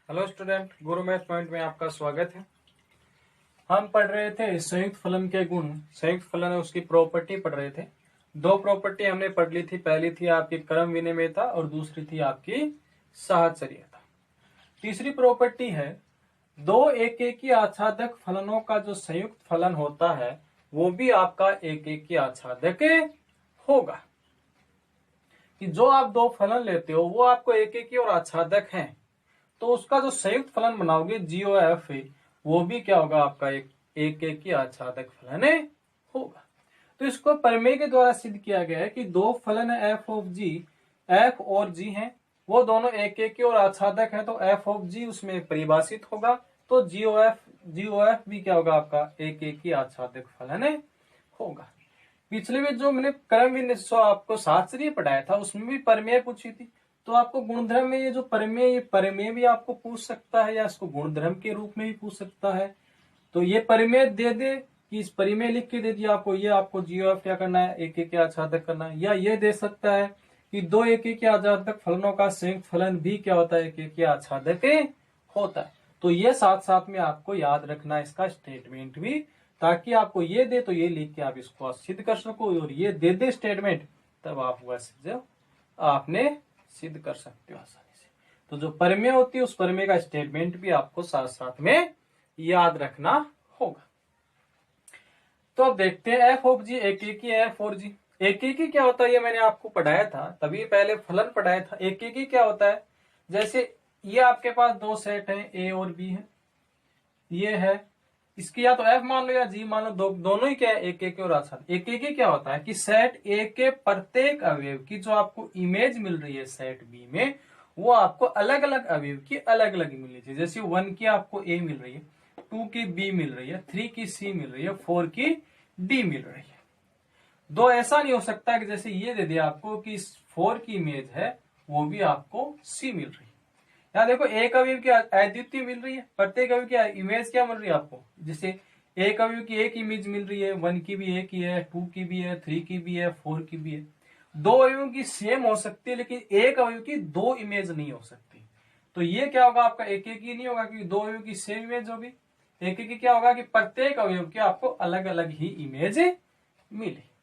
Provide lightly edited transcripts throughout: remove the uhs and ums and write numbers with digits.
Hello student, गुरु math point में आपका स्वागत है। हम पढ़ रहे थे संयुक्त फलन के गुण। संयुक्त फलन है उसकी प्रॉपर्टी पढ़ रहे थे। दो प्रॉपर्टी हमने पढ़ ली थी। पहली थी आपकी क्रम विनिमयता और दूसरी थी आपकी साहचर्यता। तीसरी प्रॉपर्टी है दो एकेकी आच्छादक फलनों का जो संयुक्त फलन होता है वो भी आपका एकेकी आच्छादक होगा। कि जो आप दो फलन लेते हो वो आपको एकेकी और आच्छादक हैं, तो उसका जो संयुक्त फलन बनाओगे GOF वो भी क्या होगा आपका एक ही आच्छादक फलन होगा। तो इसको प्रमेय के द्वारा सिद्ध किया गया है कि दो फलन f और g हैं, वो दोनों एक और आच्छादक हैं, तो f उसमें परिभाषित होगा, तो GOF भी क्या होगा आपका एक ही आच्छादक फलन होगा। पिछले में जो मैंने क्रम विन्यास आपको शास्त्रीय पढ़ाया था उसमें भी प्रमेय पूछी थी, तो आपको गुणधर्म में ये जो प्रमेय भी आपको पूछ सकता है या इसको गुणधर्म के रूप में भी पूछ सकता है। तो ये प्रमेय दे दे कि इस प्रमेय लिख के दे दिया आपको, ये आपको GOF क्या करना है, एक एक आच्छादक करना है। या ये दे सकता है कि दो एक एक आच्छादक फलनों का संयुक्त फलन भी क्या होता है, एक एक आच्छादक होता है। तो ये साथ साथ में आपको याद रखना है इसका स्टेटमेंट भी, ताकि आपको ये दे तो ये लिख के आप इसको सिद्ध कर सको, और ये दे दे स्टेटमेंट तब आप वैसे आपने सिद्ध कर सकते हो आसानी से। तो जो प्रमेय होती है उस प्रमेय का स्टेटमेंट भी आपको साथ साथ में याद रखना होगा। तो अब देखते हैं f एकेकी f और g। एकेकी क्या होता है ये मैंने आपको पढ़ाया था, तभी पहले फलन पढ़ाया था। एकेकी क्या होता है, जैसे ये आपके पास दो सेट हैं a और b है, ये है इसकी या तो f मान लो या g मान लो, दोनों ही क्या है एक और आच्छादक। एक क्या होता है कि सेट A के प्रत्येक अवयव की जो आपको इमेज मिल रही है सेट B में, वो आपको अलग अलग अवयव की अलग अलग मिल रही है। जैसे 1 की आपको A मिल रही है, 2 की B मिल रही है, 3 की C मिल रही है, 4 की D मिल रही है। दो ऐसा नहीं हो सकता कि जैसे ये दे दिया आपको कि 4 की इमेज है वो भी आपको C मिल रही है। यहाँ देखो एक अवयव की अद्वितीय मिल रही है, प्रत्येक अवयव की इमेज क्या मिल रही है आपको, जैसे एक अवयव की एक इमेज मिल रही है, 1 की भी एक ही है, 2 की भी है, 3 की भी है, 4 की भी है। दो अवयवों की सेम हो सकती है लेकिन एक अवयव की दो इमेज नहीं हो सकती। तो ये क्या होगा आपका एक ही नहीं होगा, क्योंकि दो अवयव की सेम इमेज होगी। एक ही क्या होगा कि प्रत्येक अवयव की आपको अलग अलग ही इमेज मिले।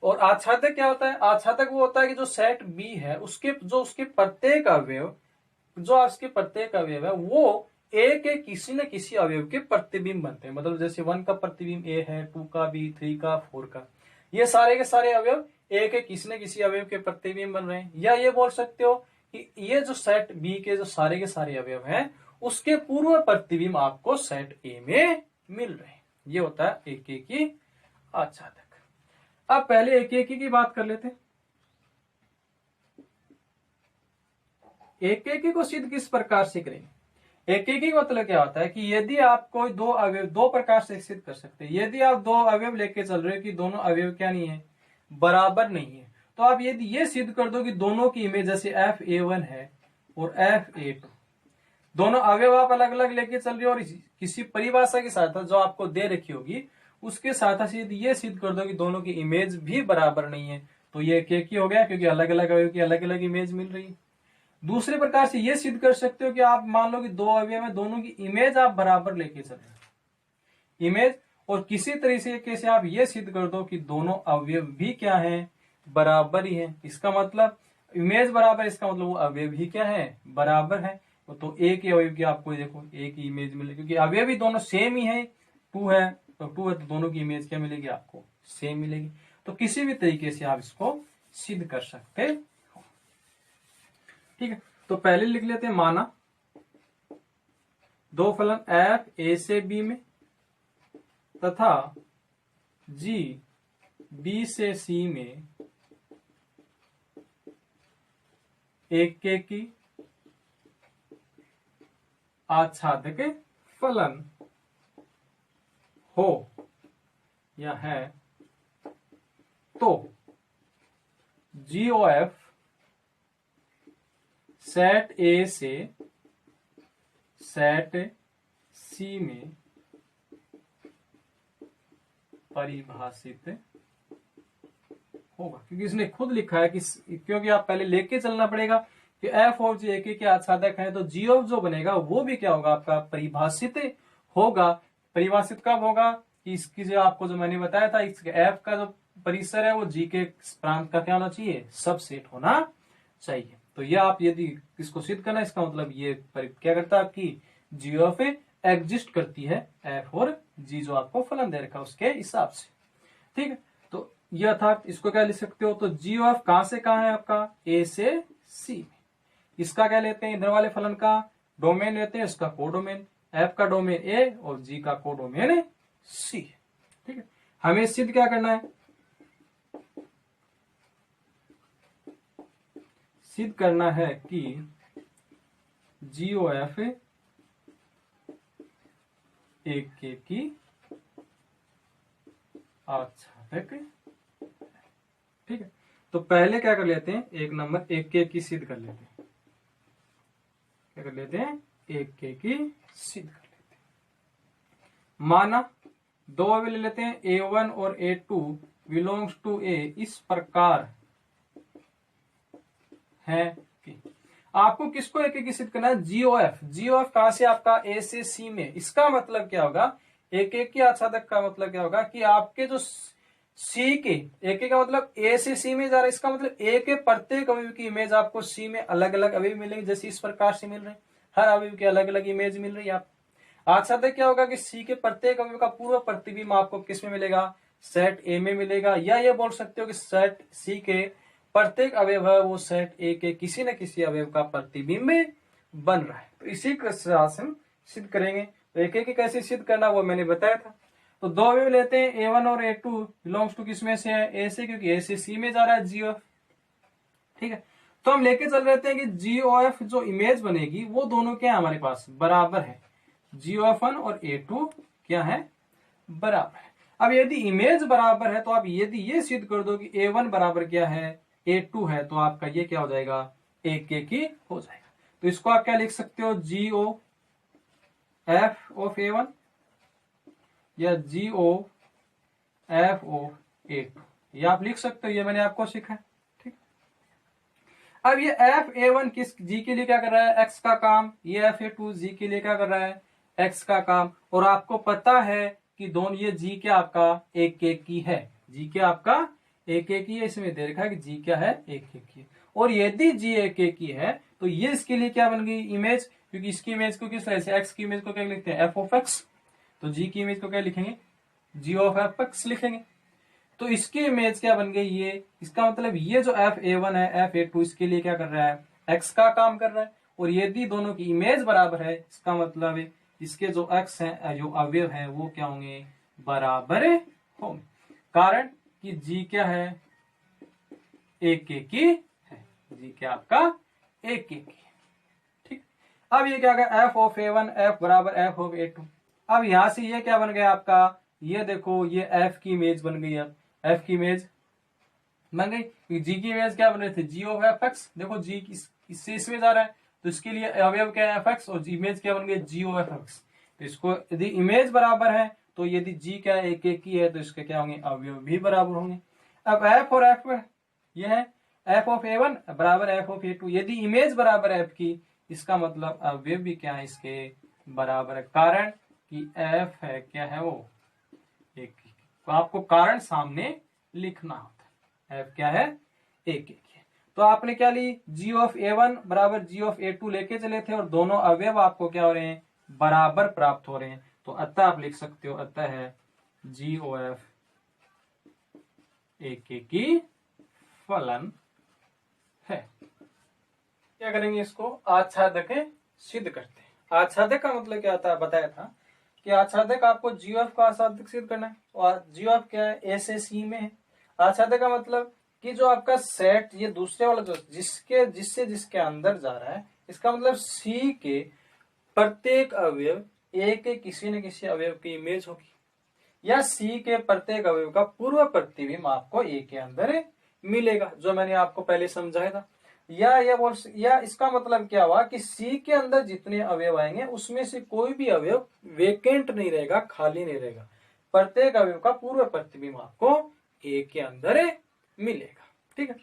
और आच्छादक क्या होता है, आच्छादक वो होता है कि जो सेट बी है उसके प्रत्येक अवयव है वो ए के किसी न किसी अवयव के प्रतिबिंब बनते हैं। मतलब जैसे 1 का प्रतिबिंब ए है, 2 का भी, 3 का, 4 का, ये सारे के सारे अवयव ए के किसी न किसी अवयव के प्रतिबिंब बन रहे हैं। या ये बोल सकते हो कि ये जो सेट बी के जो सारे के सारे अवयव हैं उसके पूर्व प्रतिबिंब आपको सेट ए में मिल रहे हैं। ये होता है एकेकी आच्छादक। अब पहले एकेकी की बात कर लेते हैं। एकेकी को सिद्ध किस प्रकार से करेंगे। एकेकी का मतलब क्या होता है कि यदि आप कोई दो अवयव दो प्रकार से सिद्ध कर सकते हैं। यदि आप दो अवयव लेके चल रहे हो कि दोनों अवयव क्या नहीं है, बराबर नहीं है, तो आप यदि ये सिद्ध कर दो कि दोनों की इमेज जैसे FA1 है और FA2, दोनों अवयव आप अलग अलग लेके चल रहे हो और किसी परिभाषा के साथ जो आपको दे रखी होगी उसके साथ यदि ये सिद्ध कर दो कि दोनों की इमेज भी बराबर नहीं है, तो ये एकेकी हो गया, क्योंकि अलग अलग अवयव की अलग अलग इमेज मिल रही है। दूसरे प्रकार से ये सिद्ध कर सकते हो कि आप मान लो कि दो अवयव में दोनों की इमेज आप बराबर लेके चल रहे हो, इमेज, और किसी तरीके से आप ये सिद्ध कर दो कि दोनों अवयव भी क्या है, बराबर ही है। इसका मतलब इमेज बराबर, इसका मतलब वो अवयव ही क्या है, बराबर है। तो एक ही अवयव की आपको देखो एक ही इमेज मिलेगी, क्योंकि अवयव भी दोनों सेम ही है। 2 है तो दोनों की इमेज क्या मिलेगी आपको, सेम मिलेगी। तो किसी भी तरीके से आप इसको सिद्ध कर सकते हो। ठीक है, तो पहले लिख लेते हैं, माना दो फलन f a से b में तथा g b से c में एकेकी आच्छादक फलन हो या है, तो GOF सेट A से सेट C में परिभाषित होगा। क्योंकि इसने खुद लिखा है कि क्योंकि आप पहले लेके चलना पड़ेगा कि एफ ऑफ जी एक के आच्छादक है, तो जी ऑफ जो बनेगा वो भी क्या होगा आपका परिभाषित होगा। परिभाषित कब होगा कि इसकी जो आपको जो मैंने बताया था, इसके एफ का जो परिसर है वो जी के प्रांत का क्या होना चाहिए, सबसेट होना चाहिए। तो ये आप यदि इसको सिद्ध करना, इसका मतलब ये क्या करता है आपकी जी ऑफ एग्जिस्ट करती है एफ और जी जो आपको फलन दे रखा उसके हिसाब से। ठीक है, तो ये अर्थात इसको क्या लिख सकते हो, तो जी ऑफ कहां से कहां है आपका, ए से सी में। इसका क्या लेते हैं, इधर वाले फलन का डोमेन लेते हैं, इसका कोडोमेन, एफ का डोमेन ए और जी का कोडोमेन सी। ठीक है, हमें सिद्ध क्या करना है, सिद्ध करना है कि जी ओ एफ एक के की आच्छादक। ठीक है, तो पहले क्या कर लेते हैं, एक नंबर एक के की सिद्ध कर लेते हैं। क्या कर लेते हैं, एक के की सिद्ध कर लेते हैं। माना दो अवयव ले लेते हैं, A1 और A2 बिलोंग्स टू A इस प्रकार है कि आपको किसको एक की सिद्ध करना है, जीओएफ। जीओएफ कहां से आपका, ए से सी में। इसका मतलब क्या होगा, एक एक की आच्छादक का मतलब क्या होगा कि आपके जो सी के एक का मतलब ए से सी में जा रहा है, इसका मतलब ए के प्रत्येक अवयव की इमेज आपको सी में अलग अलग अवयव मिलेंगे, जैसे इस प्रकार से मिल रहे हैं, हर अवयव की अलग अलग इमेज मिल रही है आपको। आच्छादक क्या होगा कि सी के प्रत्येक अवयव का पूर्व प्रतिबिंब आपको किस में मिलेगा, सेट ए में मिलेगा, या ये बोल सकते हो कि सेट सी के प्रत्येक अवयव है वो सेट ए के किसी न किसी अवयव का प्रतिबिंब में बन रहा है। तो इसी के साथ हम सिद्ध करेंगे। तो एक एक कैसे सिद्ध करना वो मैंने बताया था। तो दो अवयव लेते हैं, A1 और A2 बिलोंग्स टू किसमें से है, ए से, क्योंकि ए से सी में जा रहा है जीओएफ। ठीक है, तो हम लेके चल रहे थे कि जीओएफ जो इमेज बनेगी वो दोनों क्या है हमारे पास बराबर है, जीओएफ1 और A2 क्या है बराबर है। अब यदि इमेज बराबर है तो आप यदि ये सिद्ध कर दो कि A1 बराबर क्या है A2 है, तो आपका ये क्या हो जाएगा, एक के की हो जाएगा। तो इसको आप क्या लिख सकते हो, जी ओ एफ ऑफ A1 या जी ओ एफ ऑफ A2, ये आप लिख सकते हो, ये मैंने आपको सिखाया। ठीक, अब ये एफ A1 किस जी के लिए क्या कर रहा है, एक्स का काम, ये एफ A2 जी के लिए क्या कर रहा है, एक्स का काम। और आपको पता है कि दोनों ये जी क्या आपका एक एक की है, जी क्या आपका एक एक की है, इसमें दे रखा है कि जी क्या है एक एक की है। और यदि जी एक एक की है तो ये इसके लिए क्या बन गई इमेज, क्योंकि इसकी इमेज को किस तरह से, एक्स की इमेज को क्या लिखते हैं एफ ऑफ एक्स, तो जी की इमेज को क्या लिखेंगे जी ऑफ एफ एक्स लिखेंगे। तो इसकी इमेज क्या बन गई ये, इसका मतलब ये जो एफ A1 है एफ A2 इसके लिए क्या कर रहा है, एक्स का काम कर रहा है। और यदि दोनों की इमेज बराबर है, इसका मतलब इसके जो एक्स है जो अवयव है वो क्या होंगे बराबर होंगे, कारण कि जी क्या है एक एक की है, जी क्या आपका एक एक की। ठीक, अब ये क्या होगा एफ ऑफ A1 एफ बराबर एफ ऑफ A2। अब यहां से ये क्या बन गया आपका, ये देखो ये एफ की इमेज बन गई, अब एफ की इमेज बन गई, जी की इमेज क्या बन रही थी जी ऑफ एफ एक्स, देखो जी इससे इसमें जा रहा है तो इसके लिए अवयव क्या है एफ एक्स, और इमेज क्या बन गई जी ऑफ एफ एक्स। तो इसको यदि इमेज बराबर है तो यदि जी क्या एक एक की है तो इसके क्या होंगे अवयव भी बराबर होंगे। अब एफ और एफ ये है एफ ऑफ A1 बराबर एफ ऑफ A2, यदि इमेज बराबर एफ की इसका मतलब अवयव भी क्या है इसके बराबर है, कारण कि एफ है क्या है वो एक, तो आपको कारण सामने लिखना होता है, एफ क्या है एक एक है। तो आपने क्या ली जी ऑफ A1 बराबर जी ऑफ A2 लेके चले थे और दोनों अवयव आपको क्या हो रहे हैं बराबर प्राप्त हो रहे हैं। तो अतः आप लिख सकते हो अतः है जी ओ एफ एक एक की फलन है। क्या करेंगे इसको आच्छादक सिद्ध करते हैं। आच्छादक का मतलब क्या होता है बताया था कि आच्छादक आपको जीओएफ का आच्छादक सिद्ध करना है, और जीओएफ क्या है ए से सी में है। आच्छादक का मतलब कि जो आपका सेट ये दूसरे वाला जो जिसके अंदर जा रहा है, इसका मतलब सी के प्रत्येक अवयव ए के किसी न किसी अवयव की इमेज होगी, या सी के प्रत्येक अवयव का पूर्व प्रतिबिंब आपको ए के अंदर मिलेगा, जो मैंने आपको पहले समझाया था। या इसका मतलब क्या हुआ कि सी के अंदर जितने अवयव आएंगे उसमें से कोई भी अवयव वेकेंट नहीं रहेगा, खाली नहीं रहेगा, प्रत्येक अवयव का पूर्व प्रतिबिंब आपको ए के अंदर मिलेगा। ठीक है,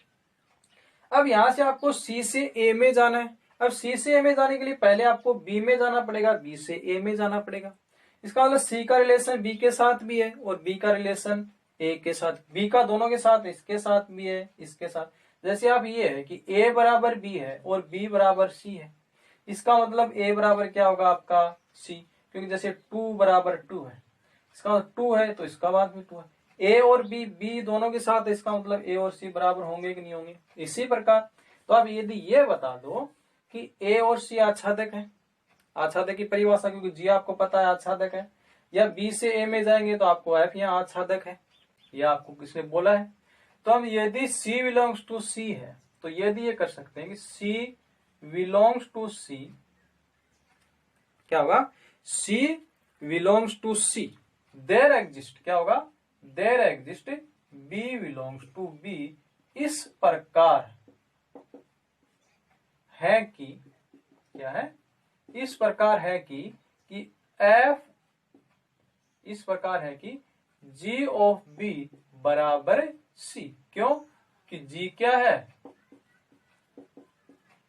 अब यहां से आपको सी से ए में जाना है। अब सी से ए में जाने के लिए पहले आपको बी में जाना पड़ेगा, बी से ए में जाना पड़ेगा। इसका मतलब सी का रिलेशन बी के साथ भी है और बी का रिलेशन ए के साथ, बी का दोनों के साथ, इसके साथ भी है, इसके साथ। जैसे आप ये है कि ए बराबर बी है और बी बराबर सी है, इसका मतलब ए बराबर क्या होगा आपका सी, क्योंकि जैसे 2 बराबर 2 है, इसका मतलब 2 है तो इसका बाद भी 2 है। ए और बी, बी दोनों के साथ, इसका मतलब ए और सी बराबर होंगे कि नहीं होंगे। इसी प्रकार तो आप यदि ये बता दो कि ए और सी आच्छादक है, आच्छादक की परिभाषा क्योंकि जी आपको पता है आच्छादक है, या बी से ए में जाएंगे तो आपको एफ यहाँ आच्छादक है, यह आपको किसने बोला है। तो हम यदि C बिलोंग्स टू C है तो यदि ये कर सकते हैं कि C बिलोंग्स टू C, क्या होगा, C belongs to C, there exist, क्या होगा, there exist B belongs to B, इस प्रकार है कि, क्या है, इस प्रकार है कि F, इस प्रकार है कि G ऑफ B बराबर C, क्यों कि G क्या है,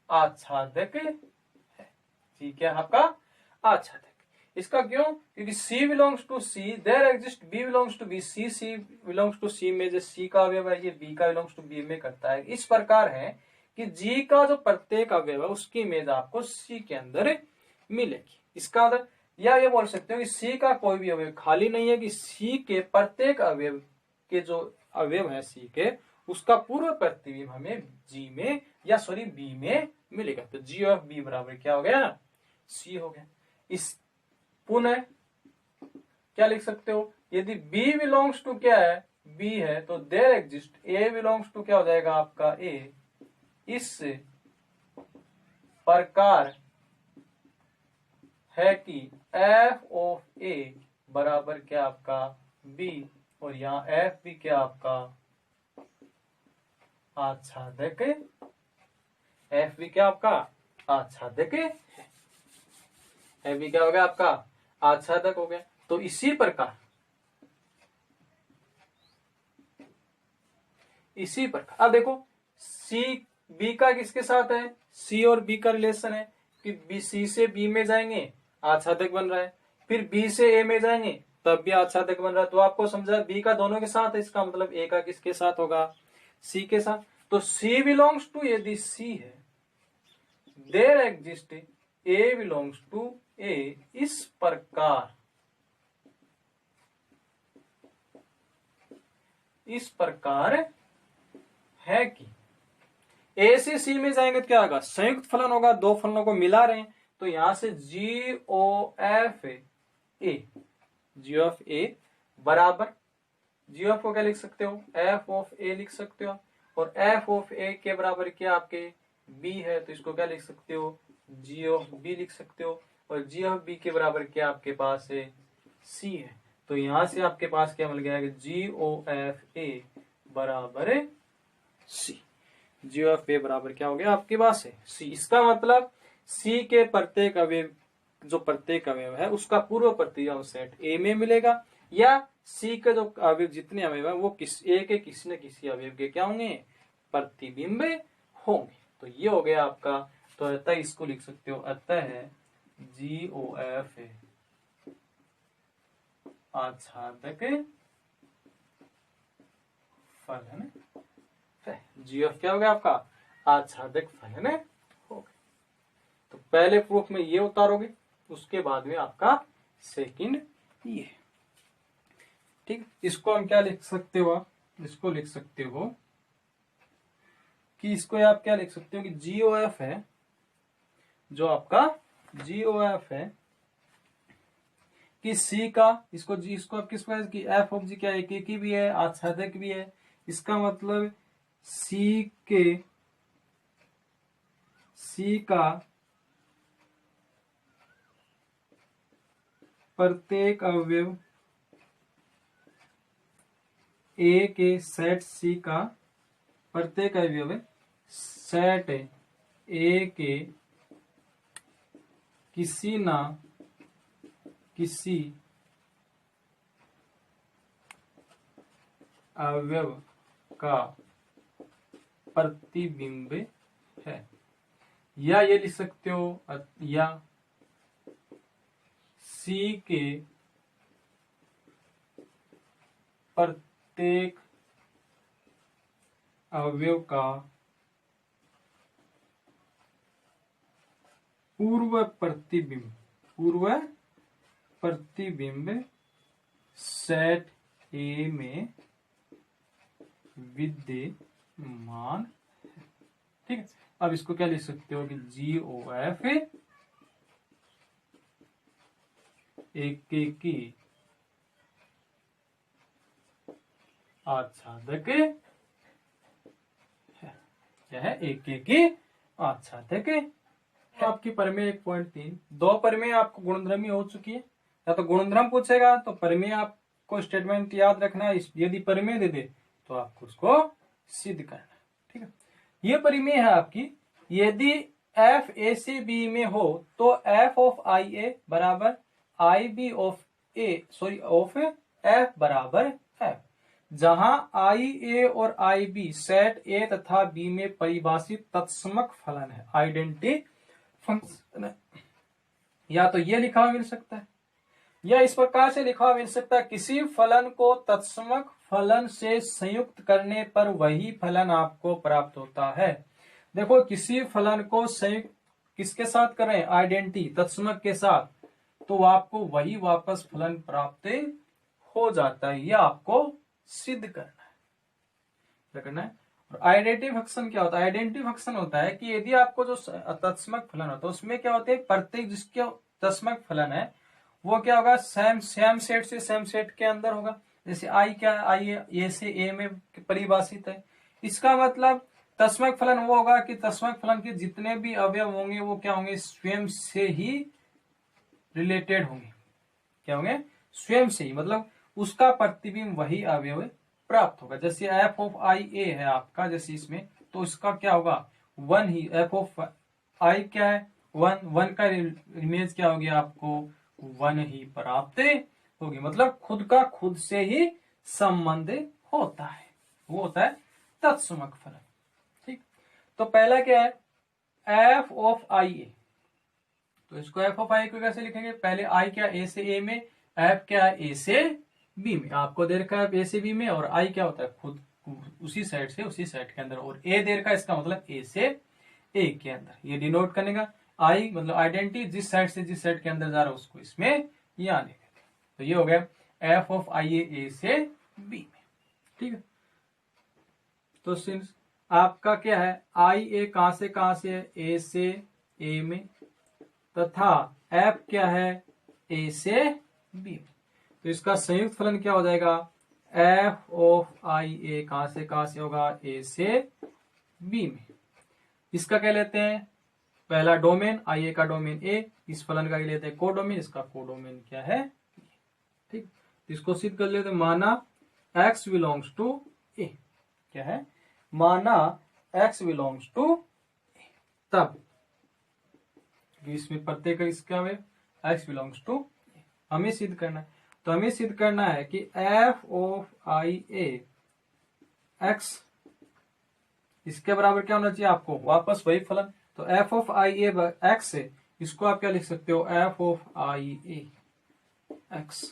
आच्छादक है, G क्या है आपका आच्छादक। इसका क्यों, क्योंकि C belongs to C, there exist B belongs to B, C belongs to C में जो C का अवयव है ये B का बिलोंग्स टू B में करता है। इस प्रकार है कि G का जो प्रत्येक अवयव है उसकी इमेज आपको C के अंदर मिलेगी। इसका मतलब, या ये बोल सकते हो कि C का कोई भी अवयव खाली नहीं है, कि C के प्रत्येक अवयव के जो अवयव है C के, उसका पूर्व प्रतिबिंब हमें G में या सॉरी B में मिलेगा। तो G ऑफ B बराबर क्या हो गया, C हो गया। इस पुनः क्या लिख सकते हो, यदि B बिलोंग्स टू क्या है, B है, तो there exist A belongs to क्या हो जाएगा आपका A, इस प्रकार है कि F ऑफ A बराबर क्या आपका B, और यहाँ F भी क्या आपका आच्छादक, F भी क्या आपका आच्छादक है, F भी क्या हो गया आपका आच्छादक हो गया। तो इसी प्रकार अब देखो C B का किसके साथ है, C और B का रिलेशन है कि B, C से B में जाएंगे आच्छादक बन रहा है, फिर B से A में जाएंगे तब भी आच्छादक बन रहा है। तो आपको समझा B का दोनों के साथ है, इसका मतलब A का किसके साथ होगा, C के साथ। तो C बिलोंग्स टू, यदि C है, there exist A belongs to A, इस प्रकार है कि A से C में जाएंगे तो क्या होगा, संयुक्त फलन होगा, दो फलनों को मिला रहे हैं। तो यहां से G ऑफ A बराबर, G ऑफ को क्या लिख सकते हो, F ऑफ A लिख सकते हो, और F ऑफ A के बराबर क्या आपके B है, तो इसको क्या लिख सकते हो, G ऑफ B लिख सकते हो, और G ऑफ B के बराबर क्या आपके पास है, C है। तो यहां से आपके पास क्या मिल गया कि G ऑफ A बराबर C, G ऑफ A बराबर क्या हो गया आपके पास है C। इसका मतलब C के प्रत्येक अवयव, जो प्रत्येक अवयव है उसका पूर्व प्रतिबिंब सेट A में मिलेगा, या C के जो अवयव जितने अवयव है वो A के किसी न किसी अवयव के क्या होंगे, प्रतिबिंब होंगे। तो ये हो गया आपका। तो अतः इसको लिख सकते हो, अतः है GOF आच्छादक फलन, GOF क्या हो गया आपका आच्छादक फलन हो गया। तो पहले प्रूफ में ये उतारोगे, उसके बाद में आपका सेकंड ये, ठीक। इसको हम क्या लिख सकते हो, इसको लिख सकते हो कि इसको आप क्या लिख सकते हो कि GOF है, जो आपका GOF है कि C का, इसको आप किस प्रकार की F ऑफ G क्या एक ही भी है, आच्छादक भी है। इसका मतलब C का प्रत्येक अवयव A के सेट C का प्रत्येक अवयव सेट A के किसी ना किसी अवयव का प्रतिबिंब है। या ये लिख सकते हो या सी के प्रत्येक अवयव का पूर्व प्रतिबिंब सेट ए में विद्यमान है। ठीक है, अब इसको क्या लिख सकते हो कि GOF एकेकी आच्छादक है। क्या है? एकेकी आच्छादक है। आपकी प्रमेय 1.3 दो प्रमेय आपको गुणधर्मी हो चुकी है। या तो गुणधर्म पूछेगा तो प्रमेय आपको स्टेटमेंट याद रखना है, यदि प्रमेय दे दे तो आपको उसको सिद्ध करना है। ठीक है, ये प्रमेय है आपकी, यदि एफ ए से बी में हो तो एफ ऑफ आई ए बराबर आई बी ऑफ एफ बराबर एफ, जहां आई ए और आई बी सेट ए तथा बी में परिभाषित तत्समक फलन है, आइडेंटिटी फंक्शन है। या तो ये लिखा हुआ मिल सकता है या इस प्रकार से लिखा हुआ मिल सकता है, किसी फलन को तत्समक फलन से संयुक्त करने पर वही फलन आपको प्राप्त होता है। देखो, किसी फलन को संयुक्त किसके साथ कर रहे हैं? आइडेंटिटी तत्समक के साथ, तो आपको वही वापस फलन प्राप्त हो जाता है। यह आपको सिद्ध करना है। क्या करना है? और आइडेंटिटी फंक्शन क्या होता है? आइडेंटिटी फंक्शन होता है कि यदि आपको जो तत्समक फलन होता है उसमें क्या होते हैं, प्रत्येक जिसके तत्समक फलन है वो क्या होगा, सेम सेट से सेम सेट के अंदर होगा। जैसे आई क्या है, आई ए से ए में परिभाषित है। इसका मतलब तत्समक फलन वो होगा कि तत्समक फलन के जितने भी अवयव होंगे वो क्या होंगे, स्वयं से ही रिलेटेड होंगे। क्या होंगे? स्वयं से ही, मतलब उसका प्रतिबिंब वही अवयव प्राप्त होगा। जैसे एफ ऑफ आई ए है आपका, जैसे इसमें, तो इसका क्या होगा, वन ही। एफ ऑफ आई क्या है, वन, वन का इमेज क्या होगी आपको, वन ही प्राप्त होगी। मतलब खुद का खुद से ही संबंध होता है, वो होता है तत्समक फलन। ठीक, तो पहला क्या है, एफ ऑफ आई ए। तो इसको एफ ऑफ आई को कैसे लिखेंगे? पहले आई क्या, ए से ए में, एफ क्या है, ए से बी में। आपको दे रखा है ए से बी में, और आई क्या होता है, खुद उसी साइड से उसी साइड के अंदर, और ए दे रखा है, इसका मतलब ए से ए के अंदर। ये डिनोट करने का, आई मतलब आइडेंटिटी, जिस साइड से जिस साइड के अंदर जा रहा है उसको इसमें ये आने देते। तो ये हो गया एफ ऑफ आई ए से बी में। ठीक है, तो सिंस आपका क्या है, आई ए कहां से है, ए से ए में, तथा एफ क्या है, ए से बी में। तो इसका संयुक्त फलन क्या हो जाएगा, एफ ऑफ आई ए कहां से होगा, ए से बी में। इसका क्या लेते हैं, पहला डोमेन, आई ए का डोमेन ए, इस फलन का लेते हैं कोडोमेन, इसका कोडोमेन क्या है। ठीक, इसको सिद्ध कर लेते हैं। माना x बिलोंग्स टू ए, क्या है, माना x बिलोंग्स टू ए, तब इसमें प्रत्येक इसका वे x बिलोंग्स टू ए हमें सिद्ध करना है। तो हमें सिद्ध करना है कि f of I A x इसके बराबर क्या होना चाहिए आपको, वापस वही फलन। तो f of I A x है, इसको आप क्या लिख सकते हो, f of I A x,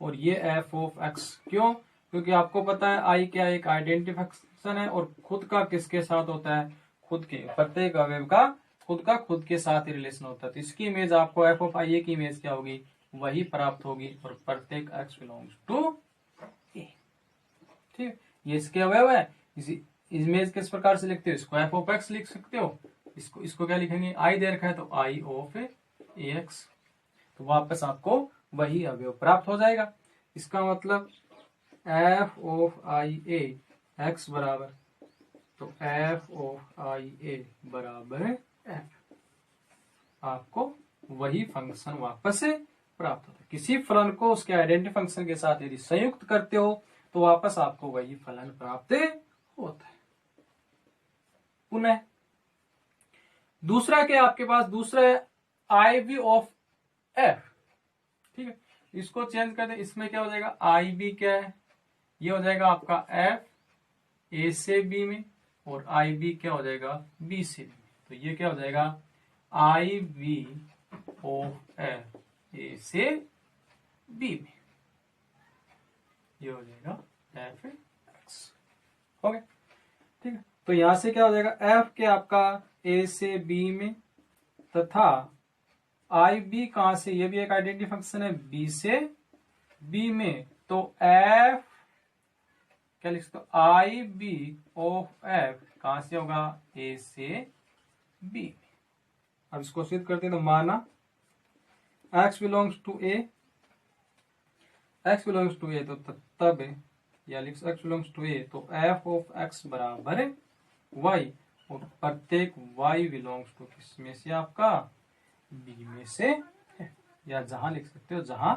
और ये f ऑफ x। क्यों? क्योंकि आपको पता है आई क्या एक आइडेंटिटी फंक्शन है, और खुद का किसके साथ होता है, खुद के प्रत्येक अवयव का खुद के साथ ही रिलेशन होता है। तो इसकी इमेज आपको एफ ऑफ आई ए की इमेज क्या होगी, वही प्राप्त होगी, और प्रत्येक x बिलोंग्स टू ए। ठीक, ये इसके अवयव है। इसी इमेज किस प्रकार से लिखते हो, इसको एफ ऑफ एक्स लिख सकते हो। इसको क्या लिखेंगे, आई दे रखा है तो आई ऑफ ए एक्स, तो वापस आपको वही अवयव प्राप्त हो जाएगा। इसका मतलब F of I A x बराबर, तो एफ ऑफ आई ए बराबर एफ, आपको वही फंक्शन वापस से प्राप्त होता है। किसी फलन को उसके आइडेंटिटी फंक्शन के साथ यदि संयुक्त करते हो तो वापस आपको वही फलन प्राप्त होता है। पुनः दूसरा क्या आपके पास, दूसरा है आई बी ऑफ एफ। ठीक है, इसको चेंज कर दे, इसमें क्या हो जाएगा, आई बी क्या है, ये हो जाएगा आपका एफ ए से बी में, और आई बी क्या हो जाएगा बी से बी। तो ये क्या हो जाएगा आई बी ऑफ एफ ए से बी में, ये हो जाएगा एफ एक्स। हो गया, ठीक है। तो यहां से क्या हो जाएगा एफ के आपका ए से बी में तथा आई बी कहां से, ये भी एक आइडेंटिटी फंक्शन है बी से बी में, तो एफ क्या लिख सकते हो आई बी ऑफ एफ कहां से होगा ए से बी में। अब इसको सिद्ध करते हैं तो माना x belongs to A, x belongs to A, तो तब या लिख x बिलोंग्स टू ए तो f ऑफ x बराबर है y, और प्रत्येक y बिलोंग्स टू किसमें से आपका b में से है, या जहां लिख सकते हो जहां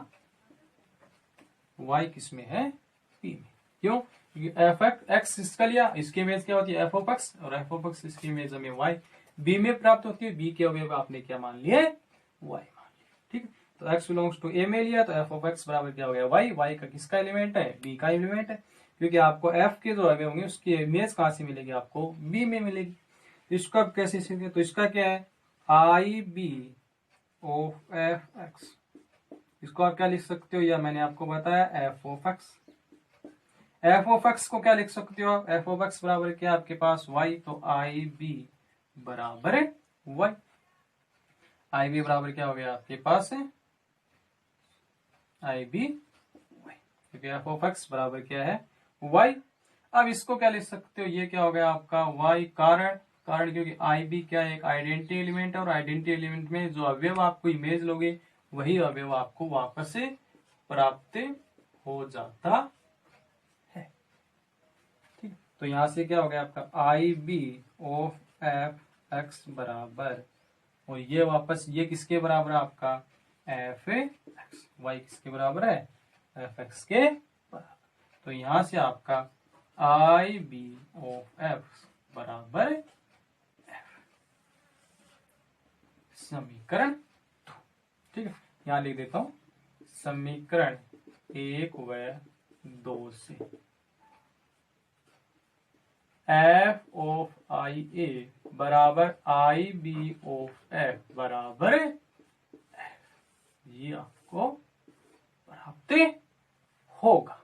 y किसमें है p में। क्यों, क्योंकि एफ एक्स इसका लिया, इसकी इमेज क्या होती है एफ ऑफ एक्स, और एफ ऑफ एक्स इसकी इमेज हमें वाई बी में प्राप्त होती है, बी के अवयव आपने क्या मान लिया वाई मान लिया, ठीक है। तो एक्स बिलोंग्स टू ए में लिया तो एफ ऑफ एक्स बराबर क्या हो गया वाई, वाई का किसका एलिमेंट है बी का एलिमेंट है, क्योंकि आपको एफ के जो अवयव होंगे उसकी इमेज कहां से मिलेगी आपको बी में मिलेगी। तो इसको अब कैसे सीखें, तो इसका क्या है आई बी ऑफ एफ एक्स, इसको आप क्या लिख सकते हो, या मैंने आपको बताया F of x. F of x को क्या लिख सकते हो आप, एफ ऑफ एक्स बराबर क्या आपके पास वाई, तो आई बी बराबर है वाई, आई बी बराबर क्या हो गया आपके पास है आई बी वाई, क्योंकि एफ ऑफ एक्स बराबर क्या है वाई। अब इसको क्या लिख सकते हो, ये क्या हो गया आपका वाई, कारण कारण क्योंकि आई बी क्या है एक आइडेंटिटी एलिमेंट है, और आइडेंटिटी एलिमेंट में जो अवयव आपको इमेज लोगे वही अवयव आपको वापस से प्राप्त हो जाता है, ठीक। तो यहां से क्या हो गया आपका आई बी ऑफ एफ एक्स बराबर, और ये वापस ये किसके बराबर है आपका एफ एक्स, वाई किसके बराबर है एफ एक्स के बराबर। तो यहां से आपका आई बी ऑफ एफ बराबर एफ, समीकरण 2, ठीक है। यहां लिख देता हूं समीकरण 1 व 2 से एफ ऑफ आई ए बराबर आई बी ऑफ एफ बराबर एफ, ये आपको प्राप्त होगा।